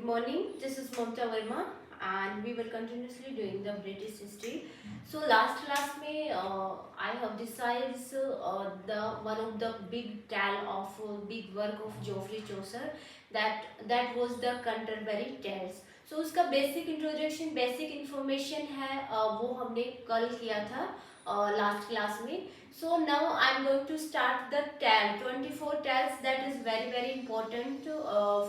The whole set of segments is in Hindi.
Good morning. This is Mamta Verma, and we were continuously doing the British history. So last class में I have decided the one of the big tale of big work of Geoffrey Chaucer that was the Canterbury Tales. So उसका basic introduction, basic information है वो हमने कल किया था last class में. So now I'm going to start the tale 24 tales that is very important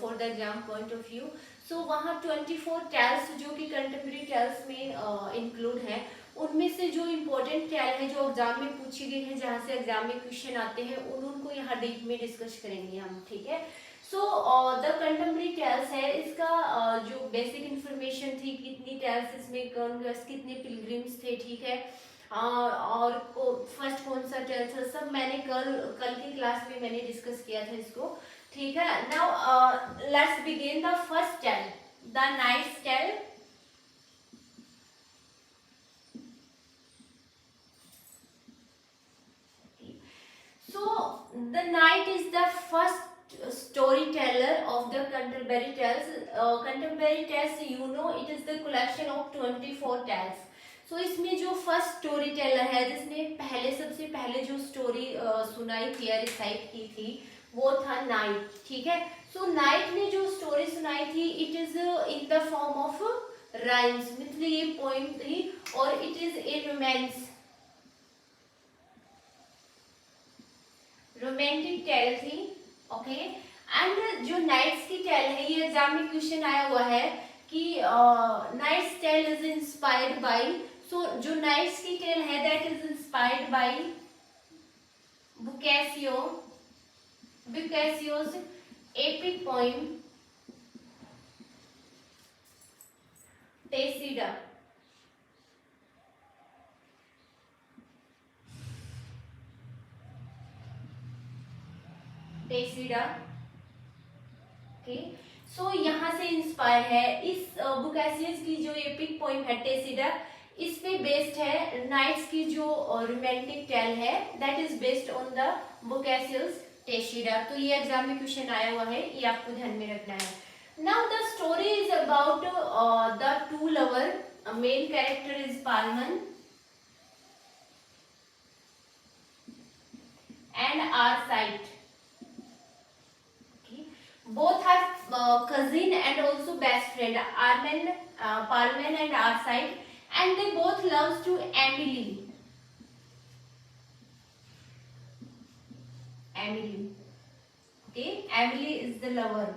for the exam point of view. So वहाँ 24 tales जो कि contemporary tales में include है, उनमें से जो important tale है जो एग्जाम में पूछी गई है, जहाँ से एग्जाम में क्वेश्चन आते हैं, उनको यहाँ डीप में डिस्कस करेंगे हम. ठीक है. सो द कंटेम्प्रेरी टेल्स है, इसका जो बेसिक इंफॉर्मेशन थी, कितनी टेल्स इसमें कितने पिलग्रिम्स थे. ठीक है. और फर्स्ट कौन सा टेल था, सब मैंने कल की क्लास में मैंने डिस्कस किया था इसको. ठीक है. Now let's begin the first tale, the knight's tale. So the knight is the first storyteller of the Canterbury Tales. Canterbury Tales, you know, it is the collection of 24 tales. So इसमें जो फर्स्ट स्टोरी टेलर है, जिसने सबसे पहले जो स्टोरी सुनाई थी या रिसाइट की थी, वो था नाइट. ठीक है. सो नाइट ने जो स्टोरी सुनाई थी, it is in the form of rhymes, मतलब ये पोइम थी और it is a romantic tale थी. ओके. एंड जो नाइट्स की टेल है, ये एग्जाम में क्वेश्चन आया हुआ है कि knight's tale is inspired by. So जो नाइट्स की टेल है, that is inspired by Boccaccio's epic poem Tessida. Okay. So यहाँ से इंस्पायर है. इस बुकैसियस की जो एपिक पोइम है टेसिडा, इस पे बेस्ड है नाइट्स की जो रोमांटिक टेल है, that is based on the Boccaccio's Teseida. तो ये एग्जाम में क्वेश्चन आया हुआ है, ये आपको ध्यान में रखना है. Now the story is about the two lover. Main character is Palamon and Arcite. Okay. Both are cousin and also best friend. Palmen and Arcite, and they both loves to Emily. Okay, Emily is the lover,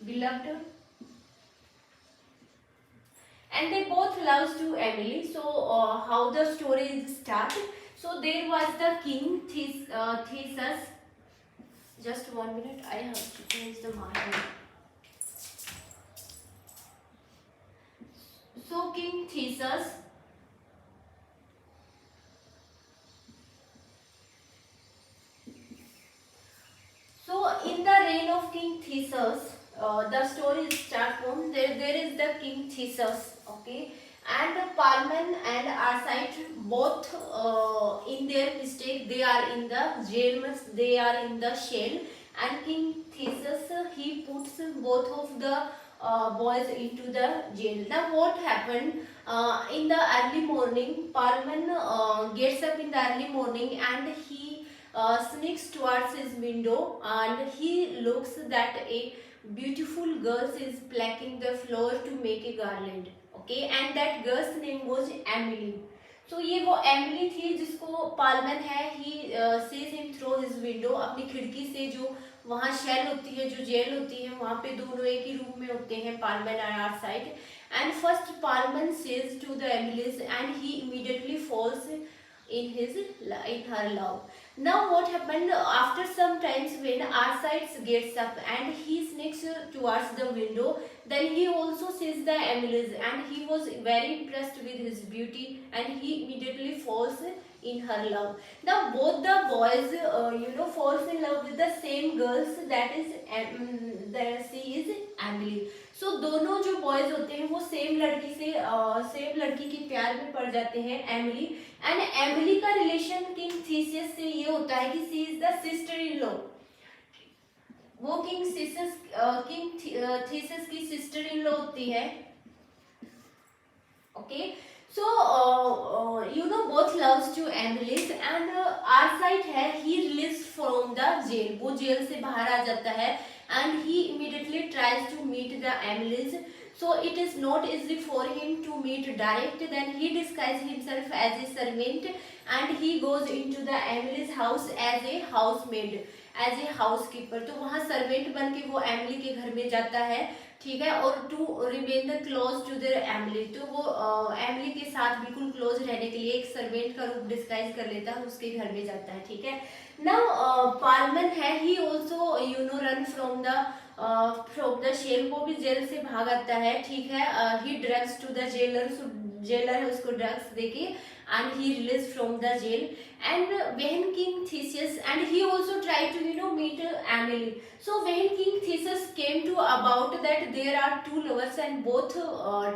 beloved, and they both loves to Emily. So how the story is started? So there was the king Theseus. Just 1 minute, I have to change the marker. So King Theseus. So in the reign of King Theseus, the story starts from there is the King Theseus. Okay. And Palmen and Arcite, both in their mistake, they are in the jail, they are in the shell, and King Theseus, he puts both of the boys into the jail. Now what happened, in the early morning, Palmen gets up in the early morning and he sneaks towards his window and he looks that a beautiful girl is plucking the flower to make a garland. Okay, and that girl's name was Emily. So ये वो एमिली थी जिसको पालमन है, he sees him through his window, अपनी खिड़की से. जो वहाँ शेल होती है, जो जेल होती है, वहाँ पे दोनों एक ही रूम में होते हैं, पालमन और आर्साइड. And first Palmen says to the Emily's, and he immediately falls in her love. Now what happened, after some times when Arcite gets up and he sneaks towards the window, then he also sees the Emily's, and he was very impressed with his beauty and he immediately falls in her love. Now both the boys falls in love with the same girls, that is she is Emily. So दोनों जो बॉयज होते हैं वो सेम लड़की के प्यार में पड़ जाते हैं, एमिली. एंड एमिली का रिलेशन किंग थीसियस से ये होता है कि she is the sister in law. वो किंग थीसिस की सिस्टर इन लॉ होती है। Okay, so you know both loves to Emily's and Arcite है, he release from the jail, वो जेल से बाहर आ जाता है and he immediately tries to meet the Emily's. So it is not easy for him to meet direct. Then he disguises himself as a servant and he goes into the Emily's house as a housemaid, as a housekeeper. तो वहाँ सर्वेंट बन के वो एमिली के घर में जाता है, ठीक है, और to remain the close to the Emily, तो वो एमिली के साथ बिल्कुल क्लोज रहने के लिए एक सर्वेंट का रूप डिस्गाइज कर लेता है, उसके घर में जाता है, ठीक है. नाउ पार्लमैन है, he also you know run from the jail, वो भी जेल से भाग आता है, ठीक है. He drugs to the jailer, jailer है उसको ड्रग्स देके and he release from the jail. And when king Theseus and he also try to you know meet Emily. So when King Theseus came to about that there are two lovers and both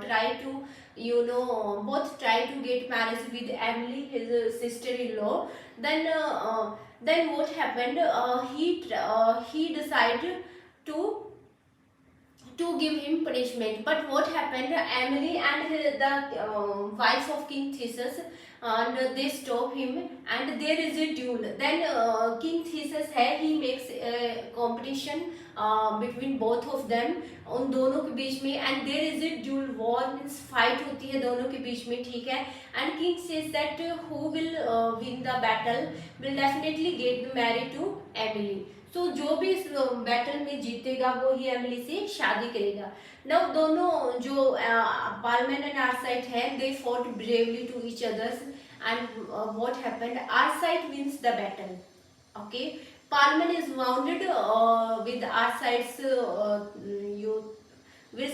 try to you know to get married with Emily, his sister-in-law, then what happened, he decided to give him punishment. But what happened, Emily and the wife of King Theseus, and they stop him and there is a duel. Then King Theseus है, he makes a competition between both of them, उन दोनों के बीच में, and there is a duel, war means fight होती है दोनों के बीच में, ठीक है. And King says that who will win the battle will definitely get married to Emily. तो जो भी इस बैटल में जीतेगा वो ही एमिली से शादी करेगा. नाउ दोनों जो पार्लमैन एंड आरसाइट है, they fought bravely to each others and what happened, Arcite wins the battle. Okay, Palamon is wounded with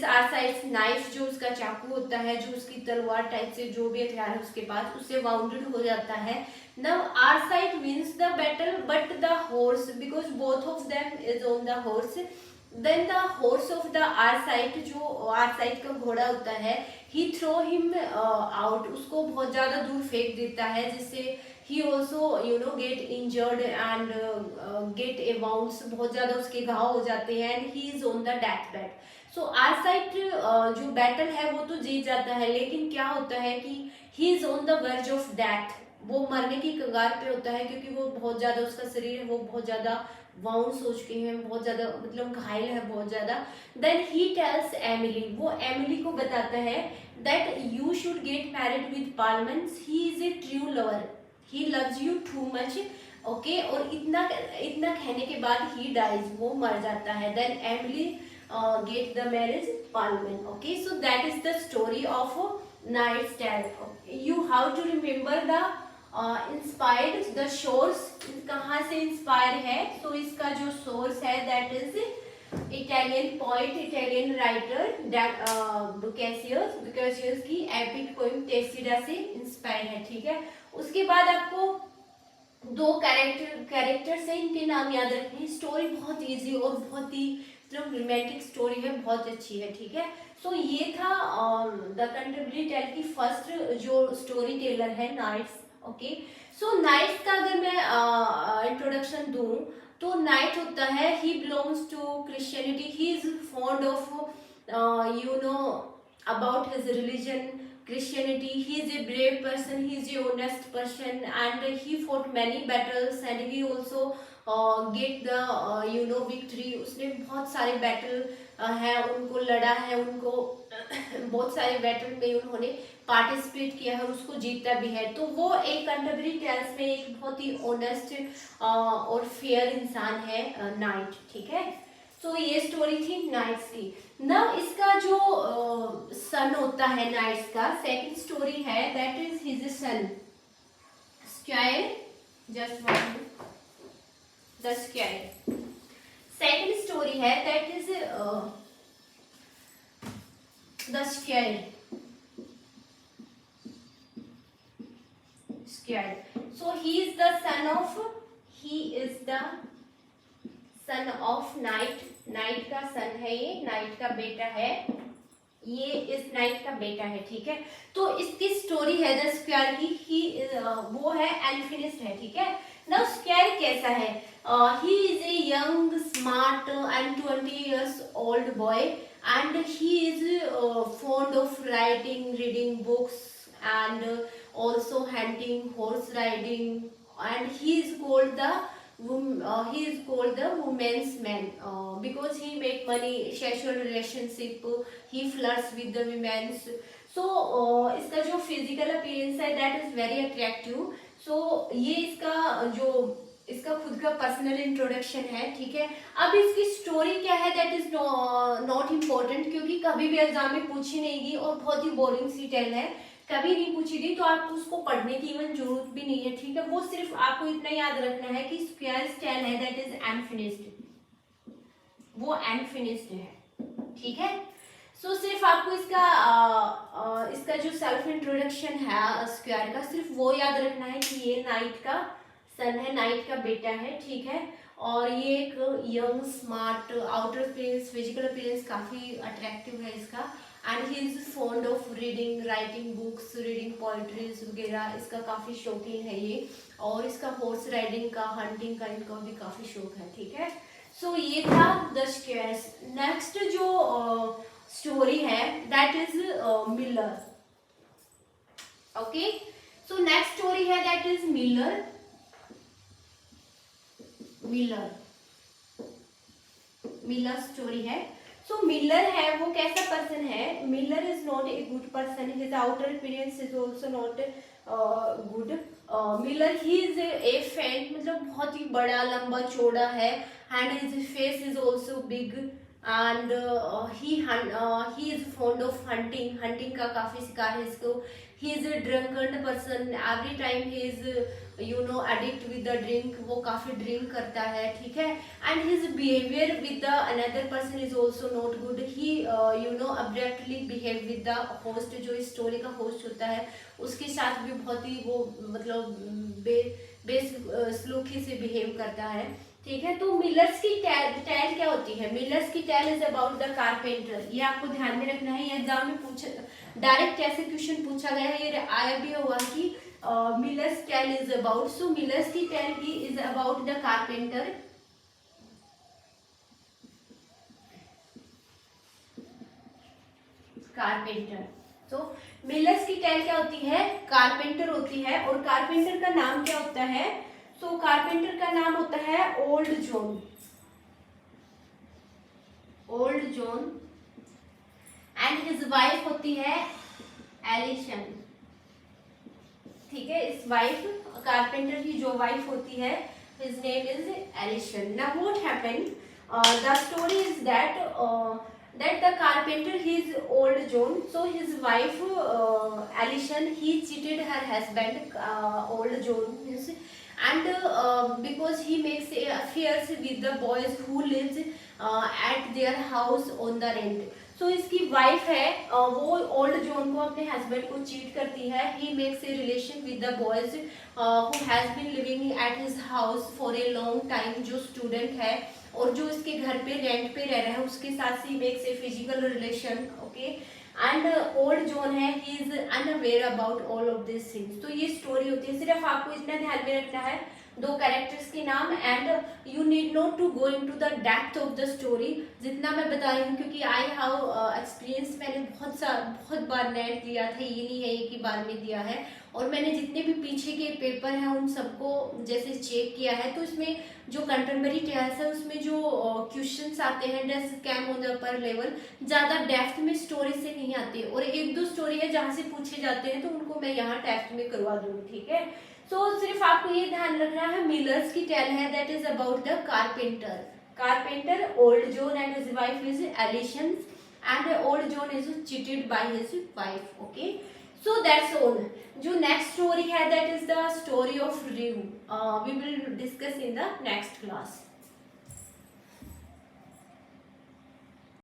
Arcite's knife, जो उसका चाकू होता है, जो उसकी तलवार टाइप से जो भी हथियार है उसके पास, उससे वाउंडेड हो जाता है. Now Arcite wins the battle, but the horse, because both of them is on the horse, then the horse of the Arcite, जो Arcite का घोड़ा होता है, he throw him out, उसको बहुत ज़्यादा दूर फेंक देता है, जिससे he also you know get injured and get a wounds, बहुत ज़्यादा उसके घाव हो जाते हैं and he is on the deathbed. So Arcite जो बैटल है वो तो जीत जाता है, लेकिन क्या होता है कि he is on the verge of death, वो मरने की कगार पे होता है, क्योंकि वो बहुत ज्यादा, उसका शरीर है वो बहुत ज्यादा वाउंड्स हो चुके हैं, बहुत ज्यादा मतलब घायल है बहुत ज्यादा. देन ही टेल्स एमिली, वो एमिली को बताता है that you should get married with Palamon, he is a true lover, he loves you too much. Okay, और इतना कहने के बाद ही डाइज, वो मर जाता है. Then Emily get the marriage Palamon. Okay, so that is the story of knight's tale. You how to remember the inspired, the source, कहाँ से इंस्पायर है. तो इसका जो सोर्स है that is Italian poet, Italian writer Boccaccio's की एपिक पोएम टेसिडा से इंस्पायर है, ठीक है. उसके बाद आपको दो कैरेक्टर से इनके नाम याद रखने हैं. स्टोरी बहुत इजी और बहुत ही मतलब रोमांटिक स्टोरी है, बहुत अच्छी है, ठीक है. सो ये था द कैंटरबरी टेल की फर्स्ट जो स्टोरी टेलर है, नाइट्स. ओके, सो नाइट्स का अगर मैं इंट्रोडक्शन दूं तो नाइट होता है, he belongs to Christianity, he is fond of you know about his religion Christianity. He is a brave person, he is a honest person, and he fought many battles and he also get the you know victory. उसने बहुत सारे बैटल है उनको लड़ा है, उनको बहुत सारे बैटल में उन्होंने पार्टिसिपेट किया है और उसको जीता भी है. तो वो एक कैंटरबरी टेल्स में एक बहुत ही ऑनेस्ट और फेयर इंसान है नाइट, ठीक है. तो ये स्टोरी थी नाइट्स की. ना इसका जो सन होता है नाइट्स का, सेकंड स्टोरी है that is his son squire. Just one the squire. Second story है that is the squire. So he is the son of night. Knight का सन है ये, नाइट का बेटा है ये, इस नाइट का बेटा है, ठीक है. तो इसकी स्टोरी है द स्क्वायर की, वो है अनफिनिश्ड है, ठीक है. नाउ स्क्वायर कैसा है? He is a young smart and 20 years old boy and he is fond of writing, reading books and also hunting, horse riding, and he is called the woman's man because he make money, sexual relationship, he flirts with the women. So इसका जो physical appearance है that is very attractive. So ये इसका खुद का पर्सनल इंट्रोडक्शन है, ठीक है। अब इसकी स्टोरी क्या है दैट इज नॉट इम्पोर्टेंट, क्योंकि कभी भी एग्जाम में पूछी नहीं गई और बहुत ही बोरिंग सी टेल है, कभी नहीं पूछी गई, तो आपको उसको पढ़ने की इवन जरूरत भी नहीं है, ठीक है। वो सिर्फ आपको इतना याद रखना है कि स्क्वायर टेल है दैट इज अनफिनिश्ड, वो अनफिनिश्ड है, ठीक है। सो सिर्फ आपको इसका जो सेल्फ इंट्रोडक्शन है स्क्वायर का, सिर्फ वो याद रखना है कि ये नाइट का सन है, नाइट का बेटा है, ठीक है। और ये एक young smart, outer appearance, physical appearance काफी अट्रैक्टिव है इसका, and he is fond of reading, writing books, reading poetries वगैरह, इसका काफी शौकीन है ये। और इसका हॉर्स राइडिंग का, हंटिंग का इनका भी काफी शौक है, ठीक है। सो ये था द स्क्वायर्स। नेक्स्ट जो स्टोरी है that is Miller. Okay, so next story है that is Miller. Miller story है। सो मिलर है वो कैसा पर्सन है? Miller is not a good person, his outer appearance is also not good. Miller he is a fat, मतलब बहुत ही बड़ा, लंबा चौड़ा है, and his face is also big, and he is fond of hunting, hunting का काफी शिकार है इसको। ही is A drunken person, every time he is addict with the drink, वो काफी ड्रिंक करता है, ठीक है। And his behaviour with the another person is also not good. He abruptly behave with the host, जो इस स्टोरी का होस्ट होता है उसके साथ भी बहुत ही वो मतलब बेसलूकी से बिहेव करता है, ठीक है। तो मिलर्स की टेल क्या होती है? मिलर्स की tale is about the carpenter. ये आपको ध्यान में रखना है, एग्जाम में डायरेक्ट ऐसे क्वेश्चन पूछा गया है, ये आया भी हुआ कि Miller's tale is about. So Miller's की tale he is about the carpenter. Carpenter, तो मिलर्स की टेल क्या होती है? कारपेंटर होती है। और कारपेंटर का नाम क्या होता है? सो कारपेंटर का नाम होता है old John. Old John, and his wife होती है एलिशन, ठीक है। इस वाइफ, कारपेंटर की जो वाइफ होती है, his name is Alison. Now what happened? The story is that the carpenter, he is old John, so his wife Alison, he cheated her husband old John, and because he makes affairs with the boys who lives at their house on the rent. So इसकी वाइफ है वो ओल्ड जॉन को, अपने हस्बैंड को चीट करती है। He makes a relation with the boys who has been living at his house for a long time, जो स्टूडेंट है और जो इसके घर पे रेंट पे रह रहा है उसके साथ ही makes a physical relation, okay. And old John है, he is unaware about all of this things. तो ये स्टोरी होती है। सिर्फ आपको इतना ध्यान में रखना है, दो कैरेक्टर्स के नाम, and you need not to go into the depth of the story, जितना मैं बता रही हूँ, क्योंकि आई हैव एक्सपीरियंस, मैंने बहुत बार नेट दिया था, ये नहीं है एक ही बार में दिया है, और मैंने जितने भी पीछे के पेपर हैं उन सबको जैसे चेक किया है, तो इसमें जो कंटेम्पररी टेल्स है उसमें जो क्वेश्चंस आते हैं जैसे come on the upper level, ज़्यादा डेप्थ में स्टोरी से नहीं आती, और एक दो स्टोरी है जहाँ से पूछे जाते हैं तो उनको मैं यहाँ डेप्थ में करवा दूंगी, ठीक है। सो सिर्फ आपको ये ध्यान रखना है, मिलर्स की टेल है that is about the carpenter old John and his wife is Alison, and old John is cheated by his wife, okay. So that's all. जो नेक्स्ट स्टोरी है that is the story of rue, we will discuss in the next class.